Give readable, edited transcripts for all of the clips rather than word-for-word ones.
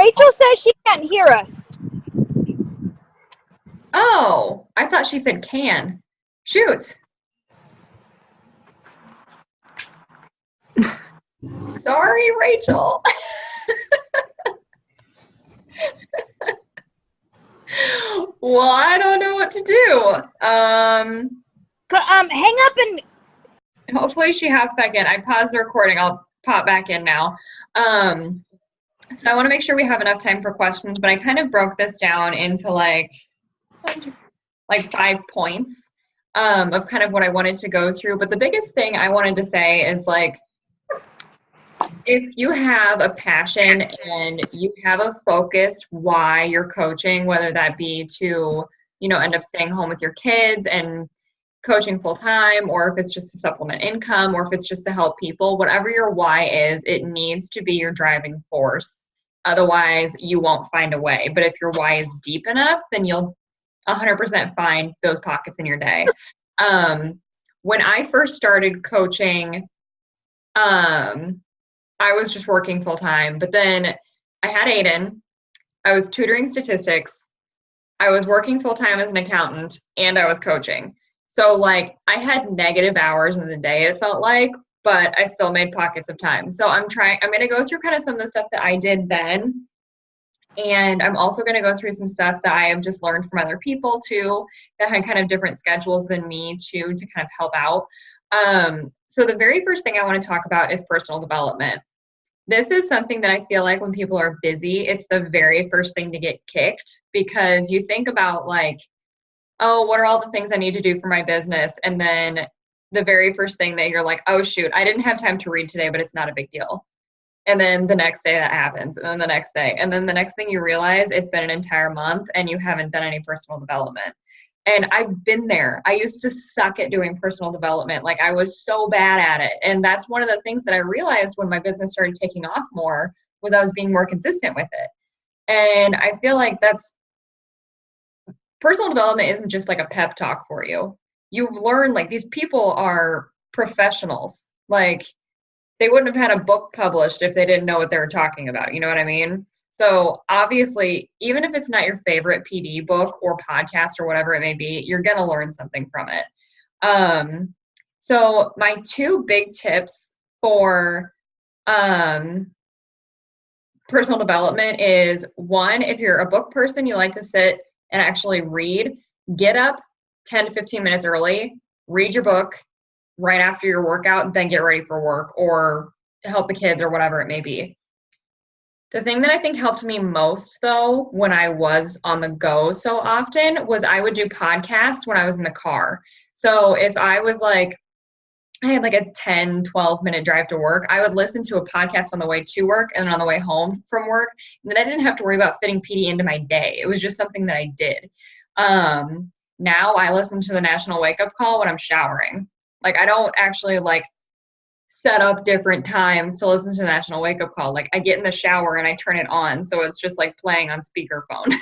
Rachel says she can't hear us. Oh, I thought she said can. Shoot. Sorry, Rachel. Well, I don't know what to do. Hang up and Hopefully she hops back in. I paused the recording. I'll pop back in now. So I want to make sure we have enough time for questions, but I kind of broke this down into like 5 points of kind of what I wanted to go through. But the biggest thing I wanted to say is like, if you have a passion and you have a focused why you're coaching, whether that be to, end up staying home with your kids and coaching full time, or if it's just to supplement income, or if it's just to help people, whatever your why is, it needs to be your driving force. Otherwise, you won't find a way. But if your why is deep enough, then you'll 100% find those pockets in your day. When I first started coaching, I was just working full time, but then I had Aiden. I was tutoring statistics. I was working full time as an accountant, and I was coaching. So like I had negative hours in the day, it felt like, but I still made pockets of time. So I'm going to go through kind of some of the stuff that I did then. And I'm also going to go through some stuff that I have just learned from other people too, that had kind of different schedules than me too, to kind of help out. So the very first thing I want to talk about is personal development. This is something that I feel like when people are busy, it's the very first thing to get kicked, because you think about like, oh, what are all the things I need to do for my business? And then the very first thing that you're like, oh shoot, I didn't have time to read today, but it's not a big deal. And then the next day that happens, and then the next day. And then the next thing you realize, it's been an entire month and you haven't done any personal development. And I've been there. I used to suck at doing personal development. Like I was so bad at it. And that's one of the things that I realized when my business started taking off more, was I was being more consistent with it. And I feel like personal development isn't just like a pep talk for you. You learn, like, these people are professionals. Like they wouldn't have had a book published if they didn't know what they were talking about. You know what I mean? So obviously, even if it's not your favorite PD book or podcast or whatever it may be, you're going to learn something from it. So my 2 big tips for personal development is, 1, if you're a book person, you like to sit and actually read, get up 10 to 15 minutes early, read your book right after your workout, then get ready for work or help the kids or whatever it may be. The thing that I think helped me most, though, when I was on the go so often, was I would do podcasts when I was in the car. So if I was like, I had like a 10, 12-minute drive to work, I would listen to a podcast on the way to work and on the way home from work. And then I didn't have to worry about fitting PD into my day. It was just something that I did. Now I listen to the National Wake Up Call when I'm showering. Like I don't actually like set up different times to listen to the National Wake Up Call. Like I get in the shower and I turn it on, so it's just like playing on speakerphone.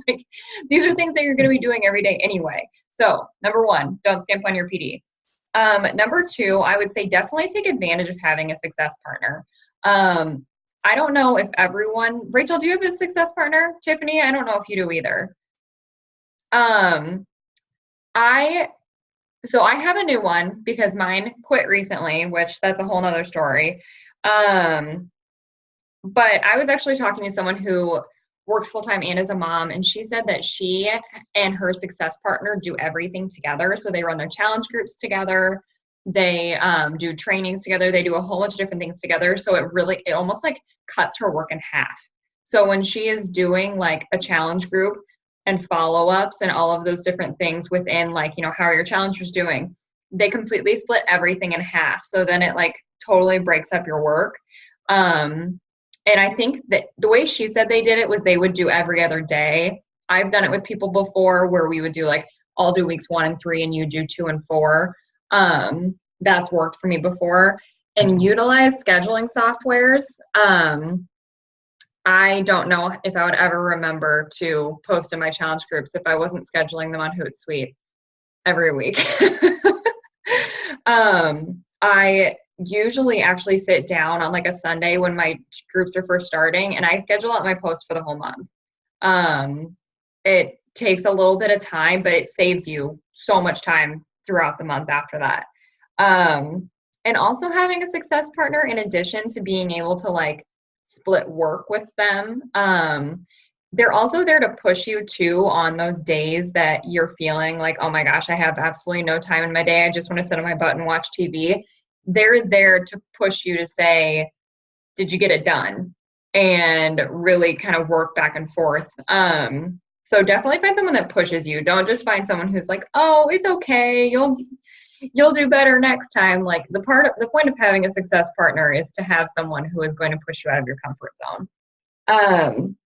Like these are things that you're going to be doing every day anyway. So number 1, don't skimp on your PD. Number 2, I would say definitely take advantage of having a success partner. I don't know if everyone, Rachel, do you have a success partner? Tiffany, I don't know if you do either. So I have a new one because mine quit recently, which that's a whole nother story. But I was actually talking to someone who works full-time and is a mom, and she said that she and her success partner do everything together. So they run their challenge groups together. They do trainings together. They do a whole bunch of different things together. So it almost like cuts her work in half. So when she is doing like a challenge group and follow-ups and all of those different things within like, how are your challengers doing? They completely split everything in half. So then it like totally breaks up your work. And I think that the way she said they did it was they would do every other day. I've done it with people before where we would do like, I'll do weeks 1 and 3 and you do 2 and 4. That's worked for me before. And utilize scheduling softwares. I don't know if I would ever remember to post in my challenge groups if I wasn't scheduling them on Hootsuite every week. I usually actually sit down on like a Sunday when my groups are first starting, and I schedule out my post for the whole month. It takes a little bit of time, but it saves you so much time throughout the month after that. And also having a success partner in addition to being able to like split work with them. They're also there to push you too on those days that you're feeling like, oh my gosh, I have absolutely no time in my day. I just want to sit on my butt and watch TV. They're there to push you to say, did you get it done? And really kind of work back and forth. So definitely find someone that pushes you. Don't just find someone who's like, oh, it's okay. You'll do better next time. Like the point of having a success partner is to have someone who is going to push you out of your comfort zone.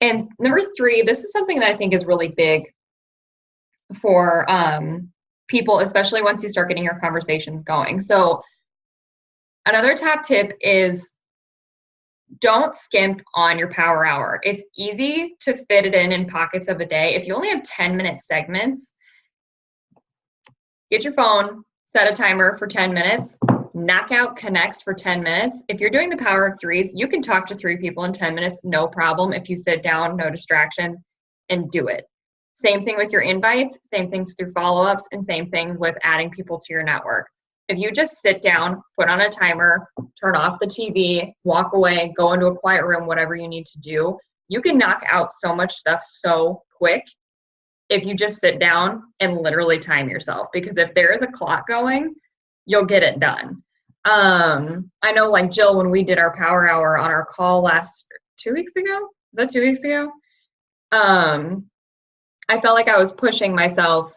And number 3, this is something that I think is really big for people, especially once you start getting your conversations going. So another top tip is don't skimp on your power hour. It's easy to fit it in pockets of a day. If you only have 10-minute segments, get your phone, set a timer for 10 minutes, knock out connects for 10 minutes. If you're doing the power of 3s, you can talk to 3 people in 10 minutes, no problem. If you sit down, no distractions, and do it. Same thing with your invites, same things with your follow-ups, and same thing with adding people to your network. If you just sit down, put on a timer, turn off the TV, walk away, go into a quiet room, whatever you need to do, you can knock out so much stuff so quick if you just sit down and literally time yourself. Because if there is a clock going, you'll get it done. I know like Jill, when we did our power hour on our call last 2 weeks ago, was that 2 weeks ago? I felt like I was pushing myself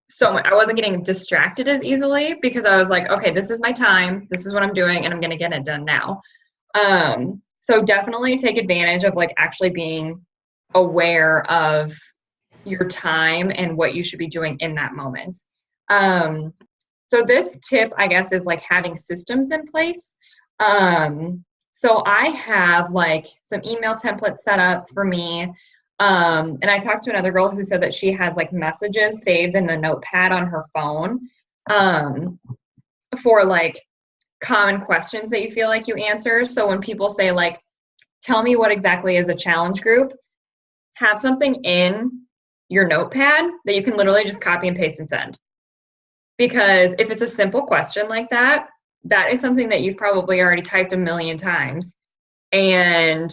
so much. I wasn't getting distracted as easily because I was like, okay, this is my time. This is what I'm doing, and I'm going to get it done now. So definitely take advantage of like actually being aware of your time and what you should be doing in that moment. So this tip, I guess, is like having systems in place. So I have like some email templates set up for me. And I talked to another girl who said that she has like messages saved in the notepad on her phone for like common questions that you feel like you answer. So when people say like, tell me what exactly is a challenge group, have something in your notepad that you can literally just copy and paste and send. Because if it's a simple question like that, that is something that you've probably already typed a million times. And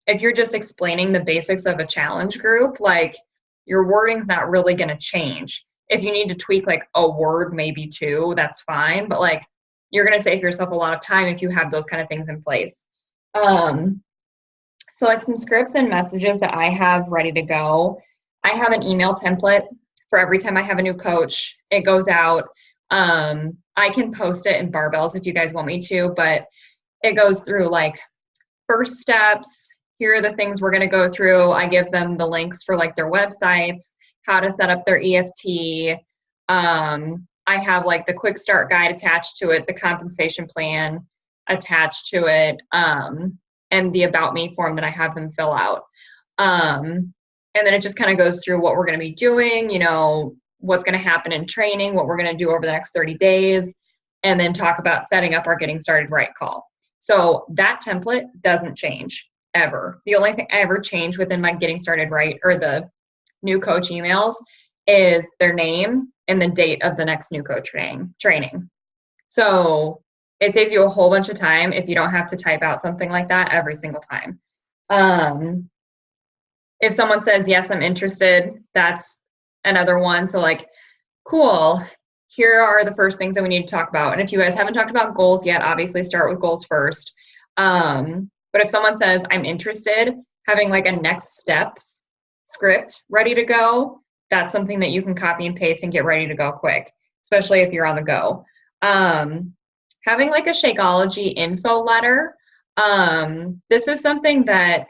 if you're just explaining the basics of a challenge group, like your wording's not really going to change. If you need to tweak like a word, maybe 2, that's fine. But like you're going to save yourself a lot of time if you have those kind of things in place. So like some scripts and messages that I have ready to go. I have an email template for every time I have a new coach. It goes out. I can post it in Barbells if you guys want me to, but it goes through like first steps. Here are the things we're going to go through. I give them the links for like their websites, how to set up their EFT. I have like the quick start guide attached to it, the compensation plan attached to it, and the about me form that I have them fill out. And then it just kind of goes through what we're going to be doing, you know, what's going to happen in training, what we're going to do over the next 30 days, and then talk about setting up our getting started right call. So that template doesn't change ever. The only thing I ever change within my getting started right or the new coach emails is their name and the date of the next new coach training. So it saves you a whole bunch of time if you don't have to type out something like that every single time. If someone says, yes, I'm interested, that's another one. So like, cool, here are the first things that we need to talk about. And if you guys haven't talked about goals yet, obviously start with goals first. But if someone says, I'm interested, having like a next steps script ready to go, that's something that you can copy and paste and get ready to go quick, especially if you're on the go. Having like a Shakeology info letter. This is something that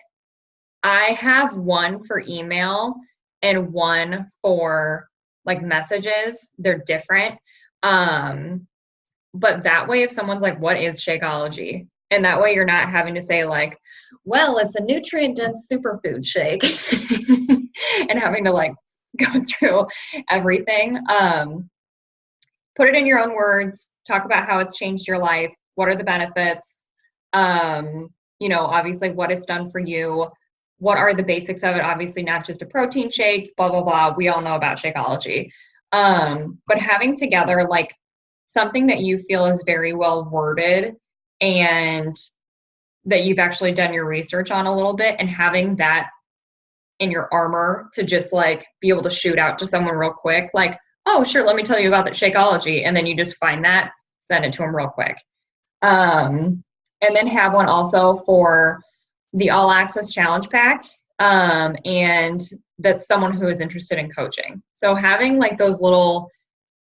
I have one for email and one for like messages. They're different. But that way, if someone's like, what is Shakeology? And that way you're not having to say like, well, it's a nutrient-dense superfood shake and having to like go through everything. put it in your own words, talk about how it's changed your life. What are the benefits? Obviously what it's done for you. What are the basics of it? Obviously not just a protein shake, blah, blah, blah. We all know about Shakeology. But having together like something that you feel is very well worded and that you've actually done your research on a little bit, and having that in your armor to just like be able to shoot out to someone real quick, like, oh, sure, let me tell you about that Shakeology. And then you just find that, send it to them real quick. And then have one also for the All Access Challenge Pack. And that's someone who is interested in coaching. So having like those little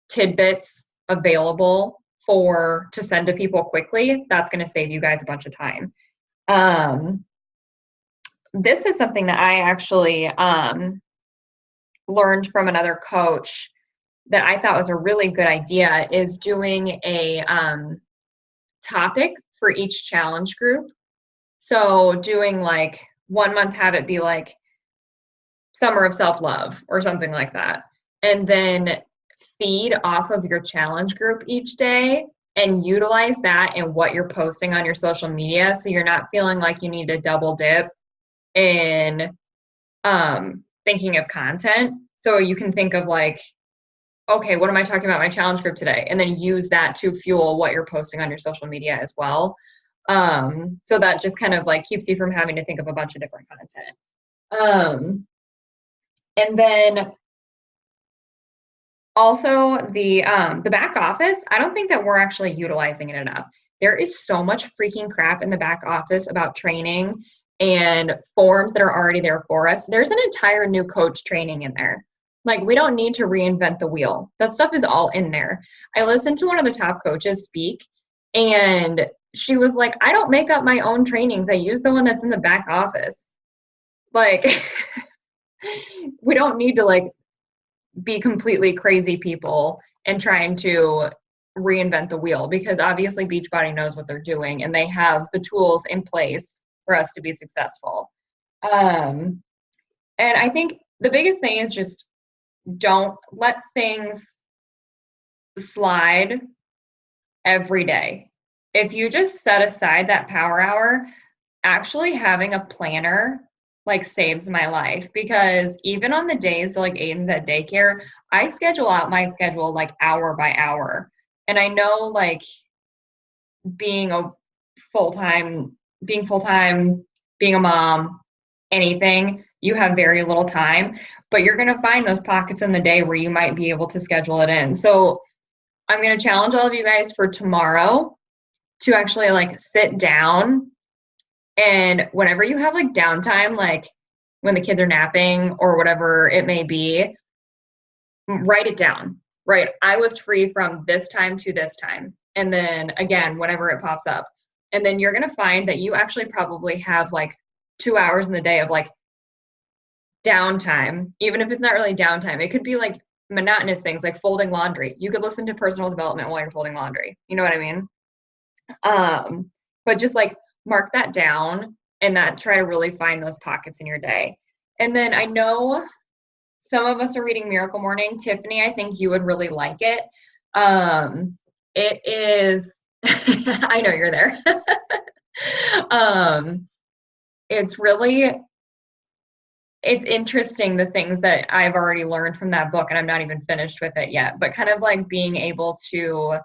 tidbits available to send to people quickly, that's going to save you guys a bunch of time. This is something that I actually learned from another coach that I thought was a really good idea, is doing a topic for each challenge group. So doing like 1 month, have it be like Summer of Self-Love or something like that. And then feed off of your challenge group each day and utilize that in what you're posting on your social media. So you're not feeling like you need to double dip in thinking of content. So you can think of like, okay, what am I talking about my challenge group today? And then use that to fuel what you're posting on your social media as well. So that just kind of like keeps you from having to think of a bunch of different content. And then also the back office, I don't think that we're actually utilizing it enough. There is so much freaking crap in the back office about training and forms that are already there for us. There's an entire new coach training in there. Like, we don't need to reinvent the wheel. That stuff is all in there. I listened to one of the top coaches speak, and she was like, I don't make up my own trainings. I use the one that's in the back office. Like, we don't need to like be completely crazy people and trying to reinvent the wheel, because obviously Beachbody knows what they're doing and they have the tools in place for us to be successful. And I think the biggest thing is just don't let things slide every day. If you just set aside that power hour, actually having a planner like saves my life, because even on the days that like Aiden's at daycare, I schedule out my schedule like hour by hour. And I know like being full-time, being a mom, anything, you have very little time, but you're going to find those pockets in the day where you might be able to schedule it in. So I'm going to challenge all of you guys for tomorrow to actually like sit down, and whenever you have like downtime, like when the kids are napping or whatever it may be, write it down, right? I was free from this time to this time. And then again, whenever it pops up. And then you're going to find that you actually probably have like 2 hours in the day of like downtime, even if it's not really downtime. It could be like monotonous things like folding laundry. You could listen to personal development while you're folding laundry. You know what I mean? But just like mark that down and that try to really find those pockets in your day. And then I know some of us are reading Miracle Morning. Tiffany, I think you would really like it. It is, I know you're there. It's interesting, the things that I've already learned from that book, and I'm not even finished with it yet, but kind of like being able to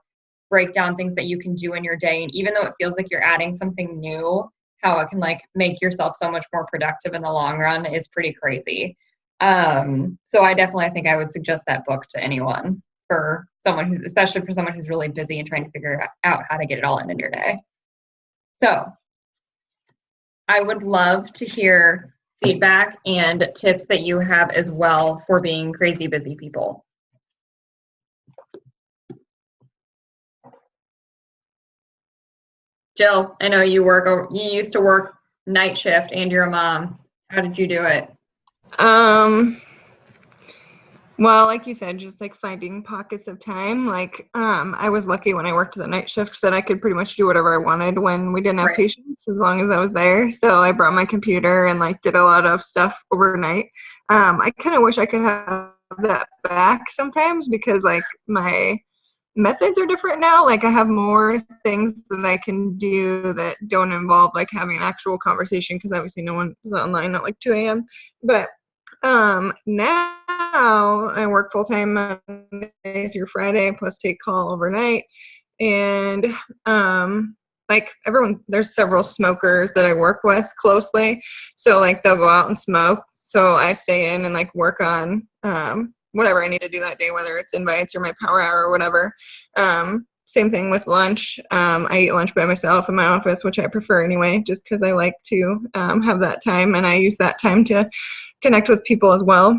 break down things that you can do in your day. And even though it feels like you're adding something new, how it can like make yourself so much more productive in the long run is pretty crazy. So I definitely think I would suggest that book to anyone, for someone especially for someone who's really busy and trying to figure out how to get it all in your day. So I would love to hear feedback and tips that you have as well for being crazy busy people. Jill, I know you used to work night shift and you're a mom. How did you do it? Well, like you said, just like finding pockets of time. Like, I was lucky when I worked the night shift that I could pretty much do whatever I wanted when we didn't have patients, as long as I was there. So I brought my computer and like did a lot of stuff overnight. I kind of wish I could have that back sometimes, because like my methods are different now. Like I have more things that I can do that don't involve like having an actual conversation, because obviously no one is online at like 2 a.m. But now I work full time Monday through Friday plus take call overnight. And like everyone, there's several smokers that I work with closely. So like they'll go out and smoke. So I stay in and like work on whatever I need to do that day, whether it's invites or my power hour or whatever. Same thing with lunch. I eat lunch by myself in my office, which I prefer anyway, just because I like to have that time, and I use that time to connect with people as well.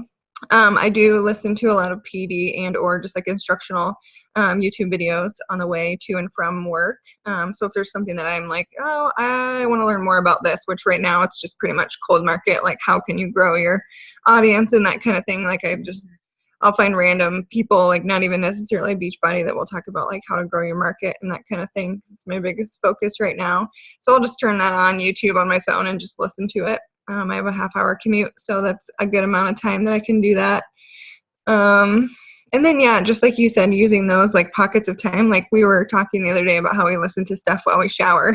I do listen to a lot of PD and or just like instructional YouTube videos on the way to and from work. So if there's something that I'm like, oh, I want to learn more about this, which right now it's just pretty much cold market, like how can you grow your audience and that kind of thing. Like I'll find random people, like not even necessarily Beachbody, that will talk about like how to grow your market and that kind of thing. It's my biggest focus right now. So I'll just turn that on YouTube on my phone and just listen to it. I have a half-hour commute, so that's a good amount of time that I can do that. And then, yeah, just like you said, using those like pockets of time. Like we were talking the other day about how we listen to stuff while we shower.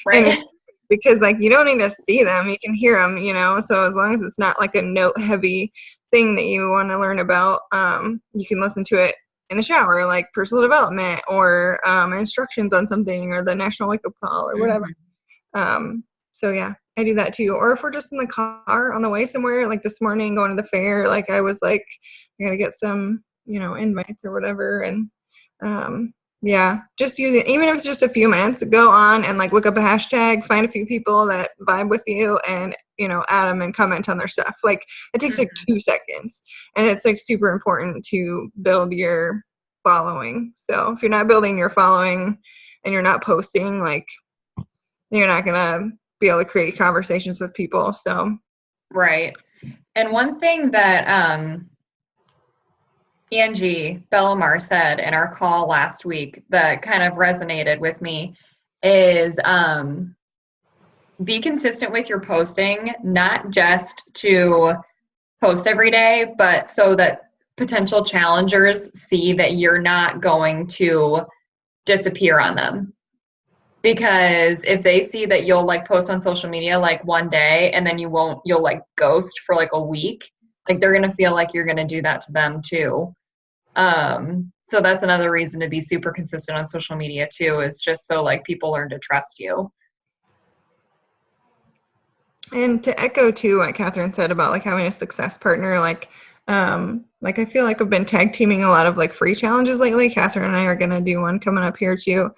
Right. And it's because like you don't need to see them, you can hear them, you know. So as long as it's not like a note-heavy thing that you want to learn about, you can listen to it in the shower, like personal development or instructions on something or the National Wake Up Call or whatever. So yeah, I do that too. Or if we're just in the car on the way somewhere, like this morning going to the fair, like I was like, I gotta get some, you know, invites or whatever. And yeah, just use it. Even if it's just a few minutes, go on and like look up a hashtag, find a few people that vibe with you and, you know, add them and comment on their stuff. Like it takes like 2 seconds, and it's like super important to build your following. So if you're not building your following and you're not posting, like you're not gonna be able to create conversations with people. So Right. And one thing that Angie Bellamar said in our call last week that kind of resonated with me is be consistent with your posting, not just to post every day, but so that potential challengers see that you're not going to disappear on them. Because if they see that you'll like post on social media like one day and then you'll like ghost for like a week, like they're going to feel like you're going to do that to them too. So that's another reason to be super consistent on social media too, is just so like people learn to trust you. And to echo too what Catherine said about like having a success partner, like I feel like I've been tag teaming a lot of like free challenges lately. Catherine and I are gonna do one coming up here too.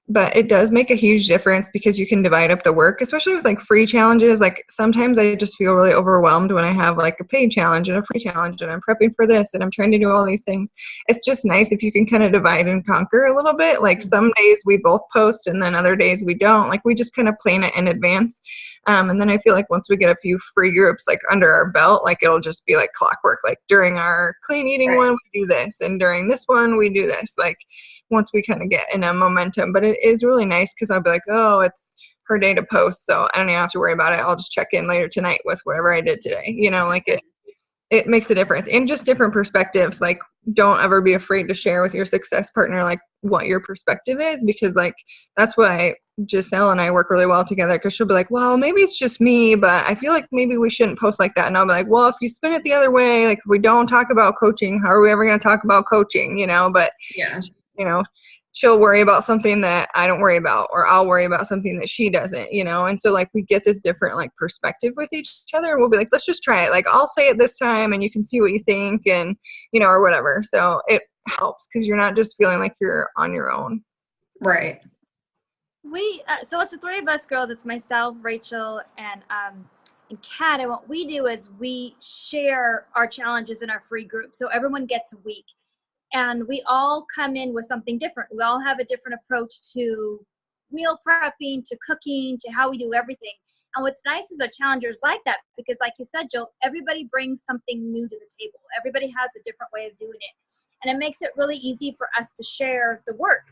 But it does make a huge difference because you can divide up the work, especially with like free challenges. Like sometimes I just feel really overwhelmed when I have like a paid challenge and a free challenge and I'm prepping for this and I'm trying to do all these things. It's just nice if you can kind of divide and conquer a little bit. Like some days we both post and then other days we don't. Like we just kind of plan it in advance. And then I feel like once we get a few free groups like under our belt, like it'll just be like clockwork. Like during our clean eating one, we do this, and during this one, we do this. Like once we kind of get in a momentum. But it is really nice because I'll be like, oh, it's her day to post, so I don't even have to worry about it. I'll just check in later tonight with whatever I did today. You know, like it makes a difference. And just different perspectives. Like don't ever be afraid to share with your success partner like what your perspective is, because like that's why Giselle and I work really well together, because she'll be like, well, maybe it's just me, but I feel like maybe we shouldn't post like that. And I'll be like, well, if you spin it the other way, like if we don't talk about coaching, how are we ever going to talk about coaching? You know, but Yeah. You know, she'll worry about something that I don't worry about, or I'll worry about something that she doesn't, you know? And so like we get this different like perspective with each other, and we'll be like, let's just try it. Like I'll say it this time and you can see what you think, and, you know, or whatever. So it helps because you're not just feeling like you're on your own. Right. So it's the three of us girls. It's myself, Rachel, and Kat. And what we do is we share our challenges in our free group. So everyone gets a week. And we all come in with something different. We all have a different approach to meal prepping, to cooking, to how we do everything. And what's nice is our challengers like that, because like you said, Jill, everybody brings something new to the table. Everybody has a different way of doing it. And it makes it really easy for us to share the work.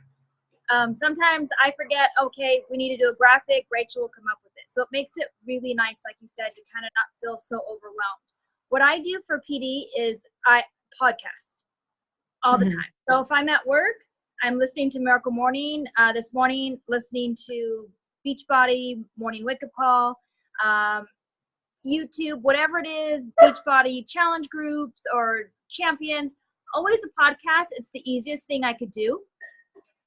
Sometimes I forget, okay, we need to do a graphic, Rachel will come up with it. So it makes it really nice, like you said, to kind of not feel so overwhelmed. What I do for PD is I podcast. all the time. So if I'm at work, I'm listening to Miracle Morning. This morning, listening to Beachbody Morning Wake Up Call, YouTube, whatever it is, Beachbody challenge groups or champions, always a podcast. It's the easiest thing I could do.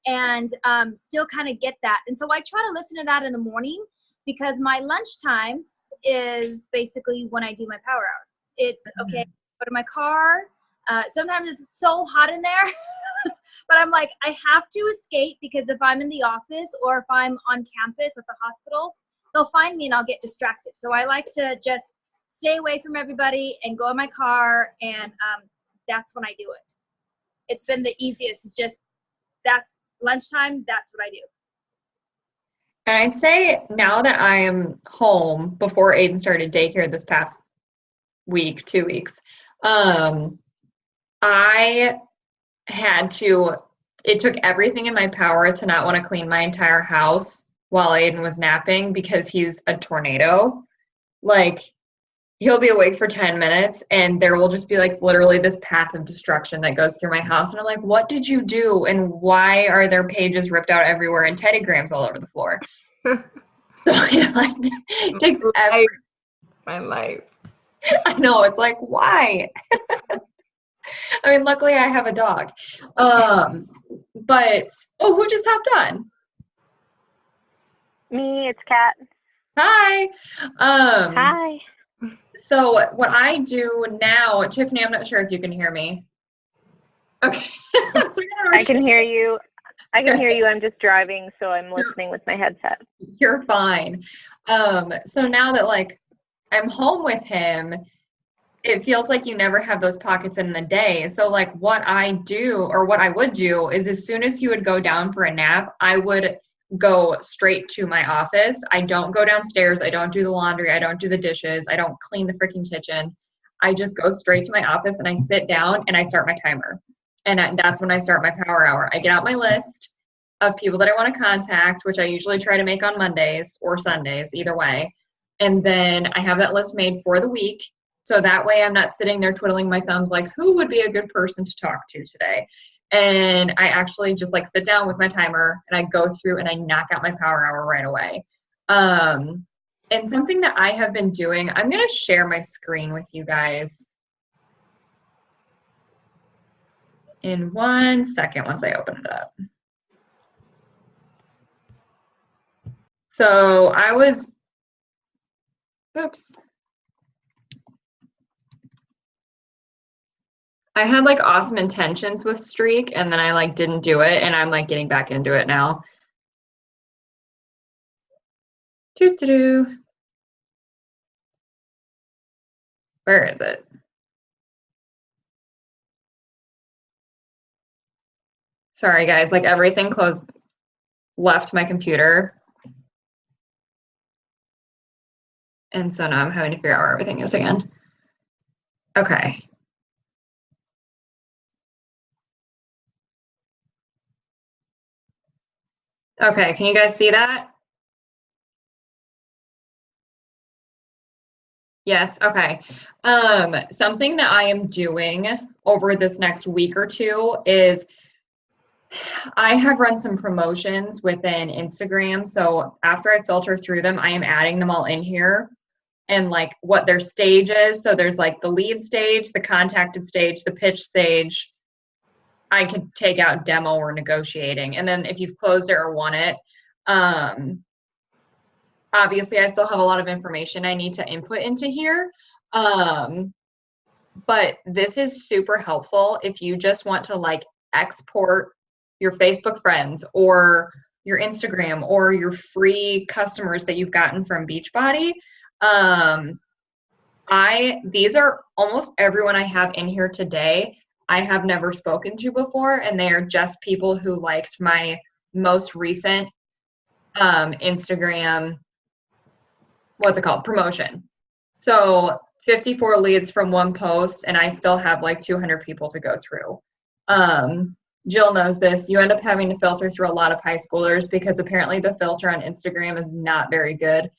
And still kind of get that. And so I try to listen to that in the morning because my lunchtime is basically when I do my power hour. It's okay, go to my car. Sometimes it's so hot in there, but I'm like, I have to escape because if I'm in the office or if I'm on campus at the hospital, they'll find me and I'll get distracted. So I like to just stay away from everybody and go in my car, and that's when I do it. It's been the easiest. It's just, that's lunchtime, that's what I do. And I'd say now that I am home, before Aiden started daycare this past week, 2 weeks, I had to, it took everything in my power to not want to clean my entire house while Aiden was napping because he's a tornado. Like, he'll be awake for 10 minutes and there will just be like literally this path of destruction that goes through my house. And I'm like, what did you do? And why are there pages ripped out everywhere and teddygrams all over the floor? So it takes my life. I know, it's like, why? I mean, luckily I have a dog. But, who just hopped on? Me, it's Kat. Hi. Hi. So what I do now, Tiffany, I'm not sure if you can hear me. Okay. I can hear you. I can hear you. I'm just driving, so I'm listening with my headset. You're fine. So now that like I'm home with him, it feels like you never have those pockets in the day. So like what I do, or what I would do, is as soon as he would go down for a nap, I would go straight to my office. I don't go downstairs. I don't do the laundry. I don't do the dishes. I don't clean the freaking kitchen. I just go straight to my office and I sit down and I start my timer. And that's when I start my power hour. I get out my list of people that I want to contact, which I usually try to make on Mondays or Sundays, either way. And then I have that list made for the week. So that way I'm not sitting there twiddling my thumbs like, who would be a good person to talk to today? And I actually just like sit down with my timer and I go through and I knock out my power hour right away. And something that I have been doing, I'm going to share my screen with you guys in 1 second once I open it up. So I had like awesome intentions with Streak and then I like didn't do it and I'm like getting back into it now. Where is it? Sorry guys, like everything left my computer. And so now I'm having to figure out where everything is again. Okay. Okay, can you guys see that? Yes, okay. Something that I am doing over this next week or two is I have run some promotions within Instagram. So after I filter through them, I am adding them all in here and like what their stage is. So there's like the lead stage, the contacted stage, the pitch stage. I could take out demo or negotiating. And then if you've closed it or won it, obviously I still have a lot of information I need to input into here. But this is super helpful if you just want to like export your Facebook friends or your Instagram or your free customers that you've gotten from Beachbody. These are almost everyone I have in here today I have never spoken to before, and they are just people who liked my most recent Instagram, what's it called, promotion. So 54 leads from one post, and I still have like 200 people to go through. Jill knows this. You end up having to filter through a lot of high schoolers because apparently the filter on Instagram is not very good.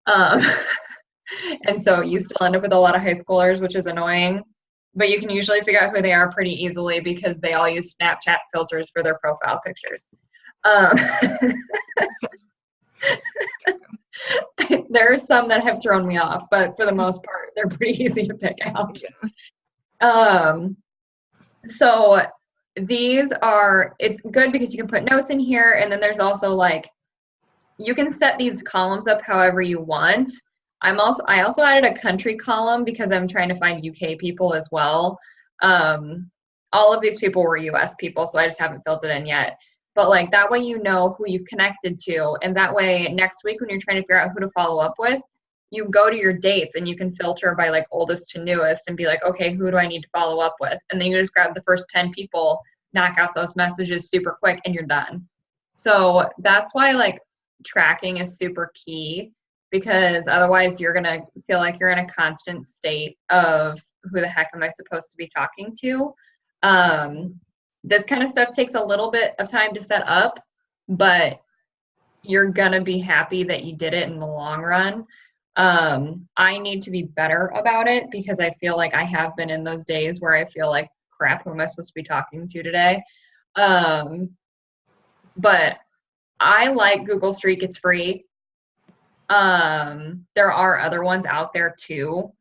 And so you still end up with a lot of high schoolers, which is annoying. but you can usually figure out who they are pretty easily because they all use Snapchat filters for their profile pictures. There are some that have thrown me off, but for the most part, they're pretty easy to pick out. So these are, it's good because you can put notes in here, and then there's also like, you can set these columns up however you want. I also added a country column because I'm trying to find UK people as well. All of these people were US people, so I just haven't filled it in yet. But like that way you know who you've connected to, and that way next week when you're trying to figure out who to follow up with, you go to your dates and you can filter by like oldest to newest and be like, okay, who do I need to follow up with? And then you just grab the first 10 people, knock out those messages super quick, and you're done. So that's why like tracking is super key, because otherwise you're going to feel like you're in a constant state of who the heck am I supposed to be talking to? This kind of stuff takes a little bit of time to set up, but you're going to be happy that you did it in the long run. I need to be better about it because I feel like I have been in those days where I feel like, crap, who am I supposed to be talking to today? But I like Google Streak. It's free. There are other ones out there too.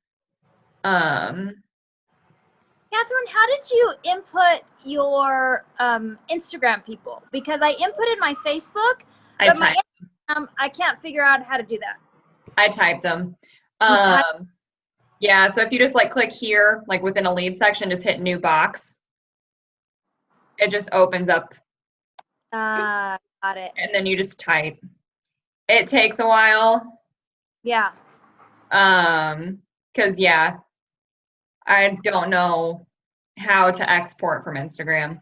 Catherine, how did you input your Instagram people? Because I inputted my Facebook, but my Instagram, I can't figure out how to do that. I typed them. Yeah, so if you just like click here, like within a lead section, just hit new box. It just opens up. Got it. And then you just type. It takes a while. Yeah. Because yeah, I don't know how to export from Instagram.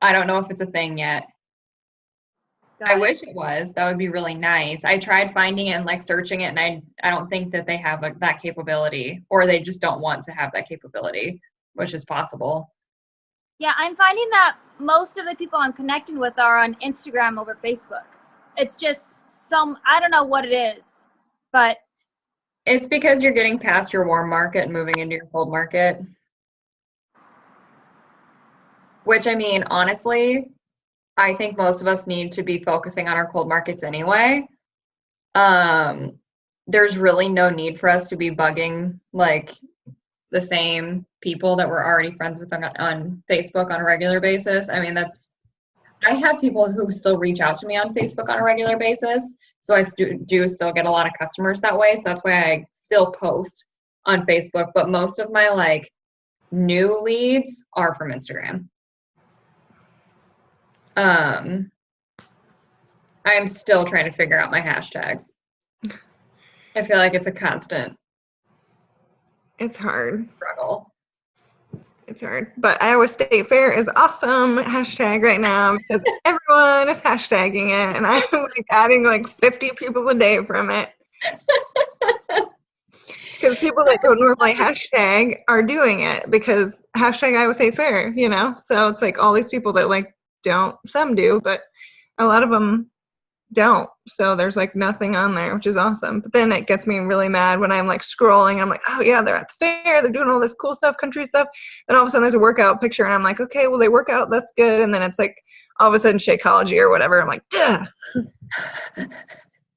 I don't know if it's a thing yet. I wish it was. That would be really nice. I tried finding it and like searching it, and I don't think that they have like that capability, or they just don't want to have that capability, which is possible. Yeah, I'm finding that most of the people I'm connecting with are on Instagram over Facebook. It's just I don't know what it is, but. It's because you're getting past your warm market and moving into your cold market. Which, I mean, honestly, I think most of us need to be focusing on our cold markets anyway. There's really no need for us to be bugging like the same people that we're already friends with on Facebook on a regular basis. I mean, I have people who still reach out to me on Facebook on a regular basis. So I do still get a lot of customers that way. So that's why I still post on Facebook. But most of my like new leads are from Instagram. I'm still trying to figure out my hashtags. I feel like it's a constant. It's hard. Struggle. It's hard. But Iowa State Fair is awesome hashtag right now because everyone is hashtagging it, and I'm like adding like 50 people a day from it. Because people that don't normally hashtag are doing it because hashtag Iowa State Fair, you know? So it's like all these people that like don't, some do, but a lot of them don't. So there's like nothing on there, which is awesome. But then it gets me really mad when I'm like scrolling. I'm like, oh yeah, they're at the fair. They're doing all this cool stuff, country stuff. Then all of a sudden there's a workout picture and I'm like, okay, well they work out. That's good. And then it's like all of a sudden Shakeology or whatever. I'm like, duh.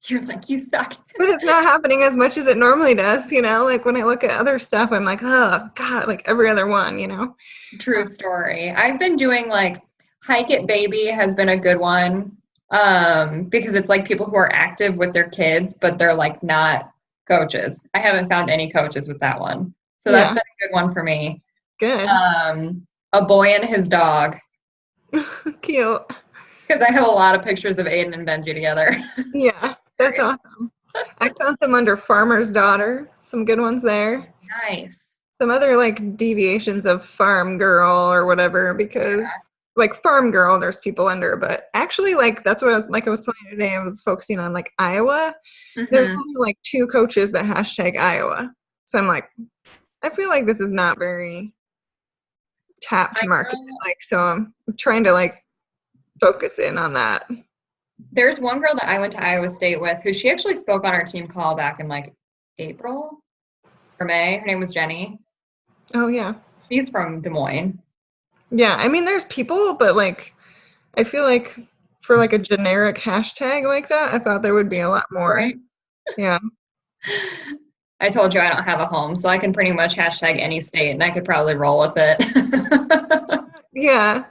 You're like, you suck. But it's not happening as much as it normally does, you know? Like when I look at other stuff, I'm like, oh God, like every other one, you know? True story. I've been doing like Hike It Baby has been a good one. Because it's like people who are active with their kids, but they're like not coaches. I haven't found any coaches with that one. So that's been a good one for me. Good. A boy and his dog. Cute. Because I have a lot of pictures of Aiden and Benji together. Yeah, that's awesome. I found some under Farmer's Daughter. Some good ones there. Nice. Some other like deviations of Farm Girl or whatever, because like Farm Girl, there's people under, but actually like that's what I was telling you today, I was focusing on like Iowa. There's only like 2 coaches that hashtag Iowa. So I'm like, I feel like this is not very tapped market. Like, so I'm trying to like focus in on that. There's one girl that I went to Iowa State with who she actually spoke on our team call back in like April or May. Her name was Jenny. Oh, yeah. She's from Des Moines. Yeah, I mean, there's people, but like, I feel like for like a generic hashtag like that, I thought there would be a lot more. Right? Yeah. I told you I don't have a home, so I can pretty much hashtag any state and I could probably roll with it. Yeah.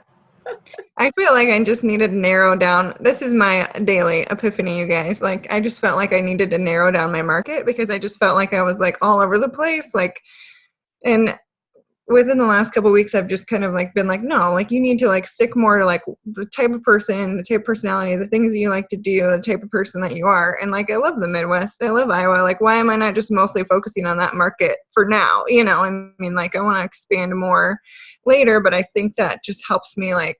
I feel like I just needed to narrow down. This is my daily epiphany, you guys. Like, I just felt like I needed to narrow down my market because I just felt like I was like all over the place. Like, and within the last couple of weeks, I've just kind of like been like, no, like you need to like stick more to like the type of person, the type of personality, the things that you like to do, the type of person that you are. And like, I love the Midwest. I love Iowa. Like, why am I not just mostly focusing on that market for now? You know, I mean, like I want to expand more later, but I think that just helps me like,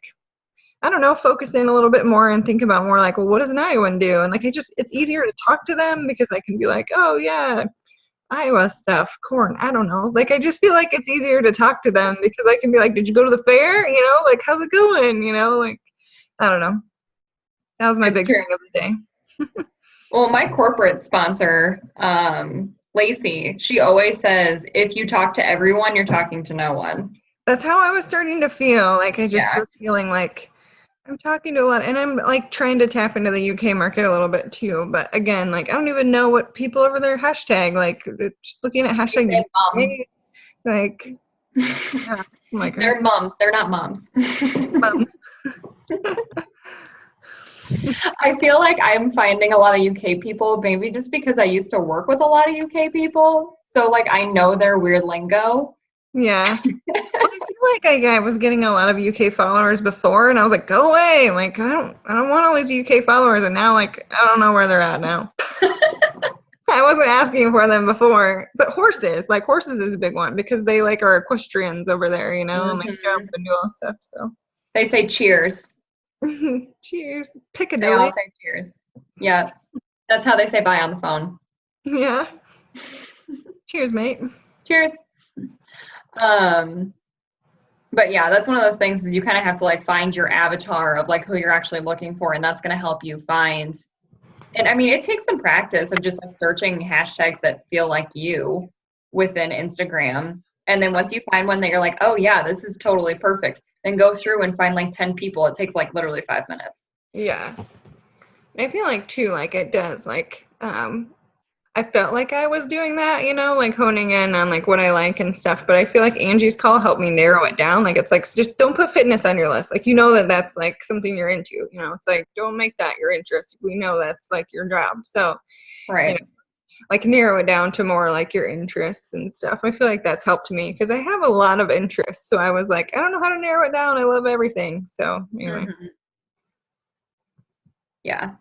I don't know, focus in a little bit more and think about more like, well, what does an Iowan do? And like, it's easier to talk to them because I can be like, oh yeah, Iowa stuff, corn, I don't know. Like, I just feel like it's easier to talk to them because I can be like, did you go to the fair? You know, like, how's it going? You know, like, I don't know. That was my big thing of the day. Well, my corporate sponsor, Lacey, she always says, if you talk to everyone, you're talking to no one. That's how I was starting to feel. Like, I just Yeah. was feeling like I'm talking to a lot, and I'm like trying to tap into the UK market a little bit too. But again, like I don't even know what people over there hashtag. Like just looking at hashtag UK, like yeah, I'm like They're moms. They're not moms. mom. I feel like I'm finding a lot of UK people, maybe just because I used to work with a lot of UK people. So like I know their weird lingo. Yeah. Well, I feel like I was getting a lot of UK followers before, and I was like, go away. Like I don't want all these UK followers, and now like I don't know where they're at now. I wasn't asking for them before, but horses is a big one because they like are equestrians over there, you know, and like jump and do all stuff. So they say cheers. Cheers, They Piccadilly. all say cheers. Yeah, that's how they say bye on the phone. Yeah. Cheers, mate. Cheers. But yeah, that's one of those things is you kind of have to like find your avatar of like who you're actually looking for, and that's going to help you find. And I mean, it takes some practice of just like searching hashtags that feel like you within Instagram. And then once you find one that you're like, oh yeah, this is totally perfect, then go through and find like 10 people. It takes like literally 5 minutes. Yeah. I feel like too, like it does, like, I felt like I was doing that, you know, like honing in on like what I like and stuff. But I feel like Angie's call helped me narrow it down. Like, it's like, just don't put fitness on your list. Like, you know, that's like something you're into, you know, it's like, don't make that your interest. We know that's like your job. So, Right. you know, like narrow it down to more like your interests and stuff. I feel like that's helped me because I have a lot of interests. So I was like, I don't know how to narrow it down. I love everything. So anyway. Mm-hmm. Yeah.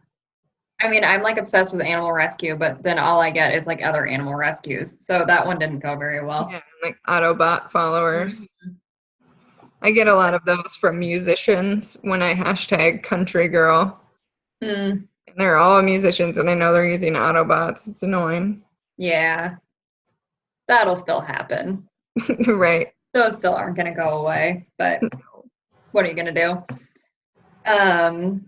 I mean, I'm like obsessed with animal rescue, but then all I get is like other animal rescues. So that one didn't go very well. Yeah, like Autobot followers. Mm-hmm. I get a lot of those from musicians when I hashtag country girl. And they're all musicians and I know they're using Autobots. It's annoying. Yeah. That'll still happen. Right. Those still aren't going to go away, but what are you going to do?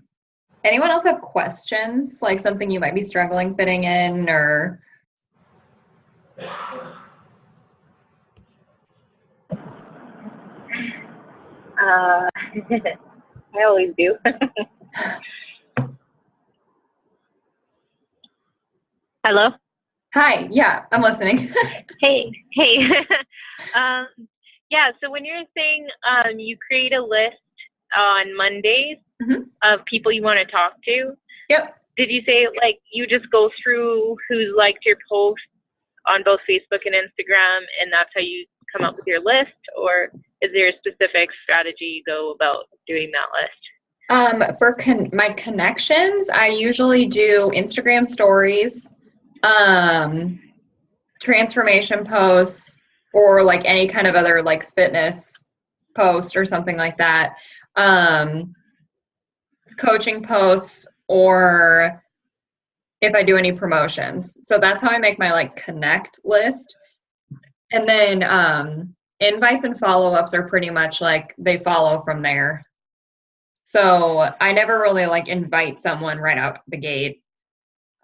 Anyone else have questions? Like something you might be struggling fitting in or? I always do. Hello? Hi. Yeah, I'm listening. Hey. Yeah, so when you're saying you create a list on Mondays of people you want to talk to. Yep. Did you say like you just go through who's liked your posts on both Facebook and Instagram and that's how you come up with your list, or is there a specific strategy you go about doing that list? For my connections, I usually do Instagram stories, transformation posts, or like any kind of other like fitness post or something like that. Coaching posts, or if I do any promotions. So that's how I make my like connect list. And then invites and follow-ups are pretty much like they follow from there. So I never really like invite someone right out the gate.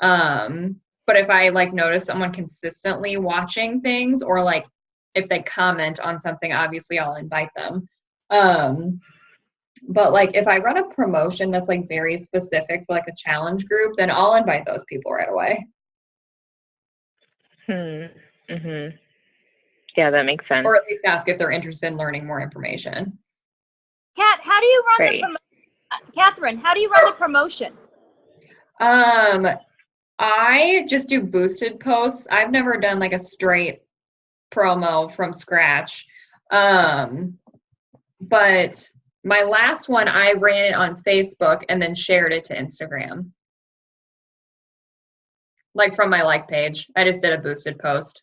But if I like notice someone consistently watching things or like if they comment on something, obviously I'll invite them. But like if I run a promotion that's like very specific for like a challenge group, then I'll invite those people right away. Yeah, that makes sense. Or at least ask if they're interested in learning more information. Kat, how do you run Right. the Catherine, how do you run the promotion? I just do boosted posts. I've never done like a straight promo from scratch. But my last one, I ran it on Facebook and then shared it to Instagram. Like from my like page. I just did a boosted post.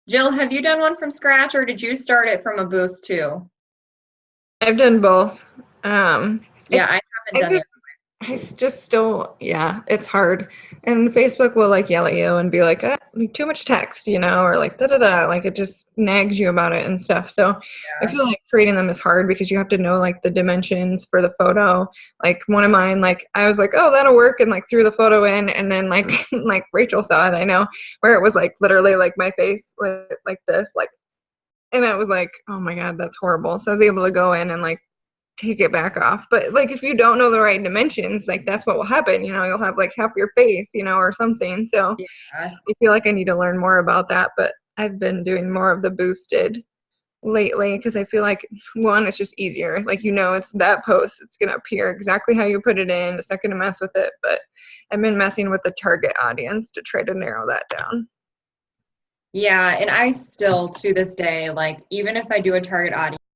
Jill, have you done one from scratch or did you start it from a boost too? I've done both. Yeah, I haven't done it. I just still, yeah, it's hard. And Facebook will like yell at you and be like, too much text, you know, or like da-da-da, like it just nags you about it and stuff. So I feel like creating them is hard because you have to know like the dimensions for the photo. Like one of mine, like I was like, oh, that'll work, and like threw the photo in, and then like like Rachel saw it, I know, where it was like literally like my face like this, like, and I was like, oh my God, that's horrible. So I was able to go in and like take it back off. But like if you don't know the right dimensions, like that's what will happen, you know, you'll have like half your face, you know, or something. So Yeah. I feel like I need to learn more about that, but I've been doing more of the boosted lately because I feel like one, it's just easier, like, you know, it's that post, it's gonna appear exactly how you put it in, it's not gonna mess with it. But I've been messing with the target audience to try to narrow that down. Yeah, and I still to this day, like even if I do a target audience